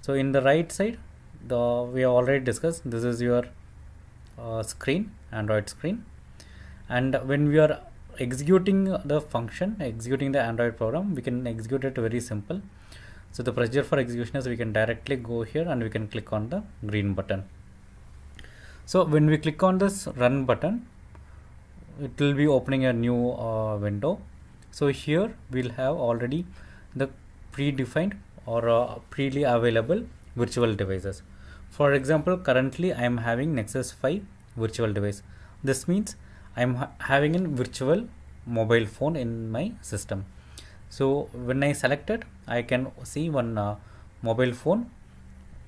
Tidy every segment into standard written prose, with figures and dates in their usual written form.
So in the right side, we have already discussed, this is your screen, Android screen. And when we are executing the function, executing the Android program, we can execute it very simple. So the procedure for execution is we can directly go here and we can click on the green button. So when we click on this run button, it will be opening a new window. So here we'll have already the predefined or freely available virtual devices. For example, currently I am having Nexus 5 virtual device. This means I am having a virtual mobile phone in my system. So when I select it, I can see one mobile phone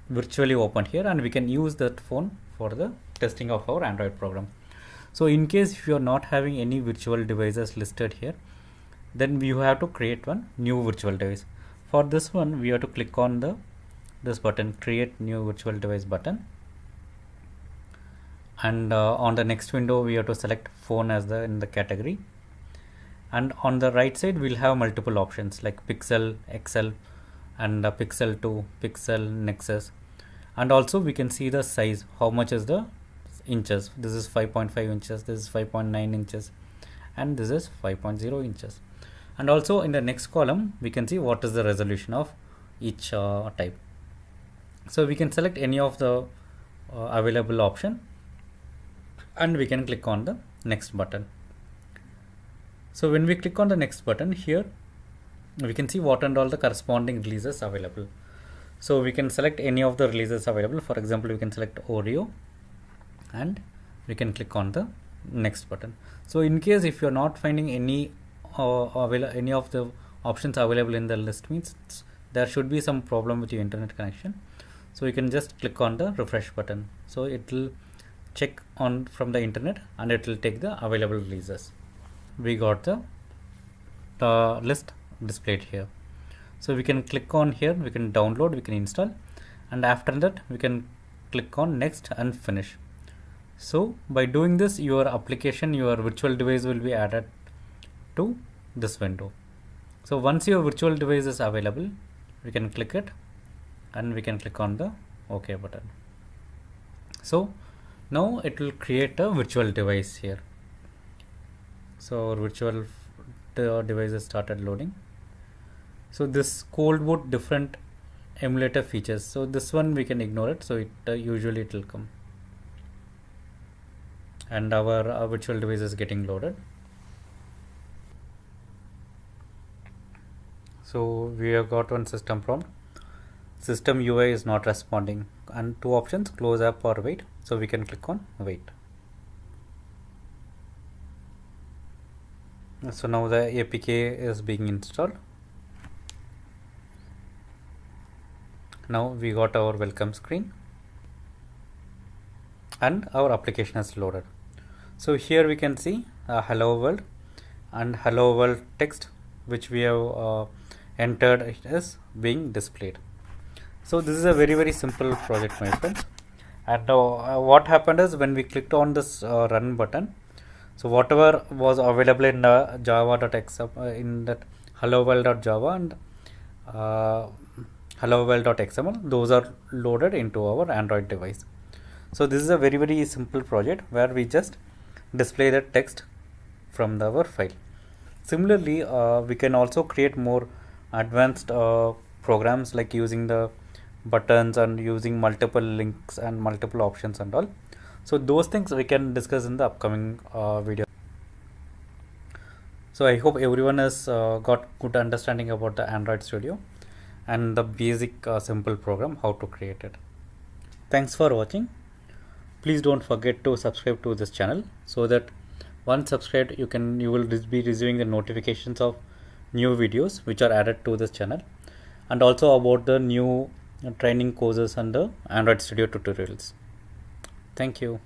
virtually open here, and we can use that phone for the testing of our Android program. So in case if you are not having any virtual devices listed here, then we have to create one new virtual device. For this one, we have to click on this button, create new virtual device button, and on the next window we have to select phone as in the category. And on the right side we'll have multiple options like Pixel, XL, and Pixel 2, Pixel, Nexus. And also we can see the size, how much is the inches. This is 5.5 inches, this is 5.9 inches, and this is 5.0 inches. And also in the next column we can see what is the resolution of each type. So we can select any of the available option, and we can click on the next button. So when we click on the next button here, we can see what and all the corresponding releases available. So we can select any of the releases available. For example, we can select Oreo, and we can click on the next button. So in case if you are not finding any of the options available in the list, means there should be some problem with your internet connection. So you can just click on the refresh button. So it will check on from the internet and it will take the available releases. We got the list displayed here. So we can click on here, we can download, we can install, and after that we can click on next and finish. So by doing this, your application, your virtual device will be added to this window. So once your virtual device is available, we can click it and we can click on the OK button. So now it will create a virtual device here. So our virtual device has started loading. So this cold boot different emulator features. So this one we can ignore it. So it usually it will come, and our virtual device is getting loaded. So we have got one system prompt. System UI is not responding, and two options, close app or wait. So we can click on wait. So now the APK is being installed. Now we got our welcome screen and our application is loaded. So here we can see hello world and hello world text which we have entered is being displayed. So this is a very simple project, my friends. And what happened is when we clicked on this run button, so whatever was available in java.xml in that hello world.java and hello world.xml, those are loaded into our Android device. So this is a very simple project where we just display the text from our file. Similarly, we can also create more advanced programs like using the buttons and using multiple links and multiple options and all. So those things we can discuss in the upcoming video. So I hope everyone has got good understanding about the Android Studio and the basic simple program, how to create it. Thanks for watching. Please don't forget to subscribe to this channel, so that once subscribed you will be receiving the notifications of new videos which are added to this channel, and also about the new training courses and the Android Studio tutorials. Thank you.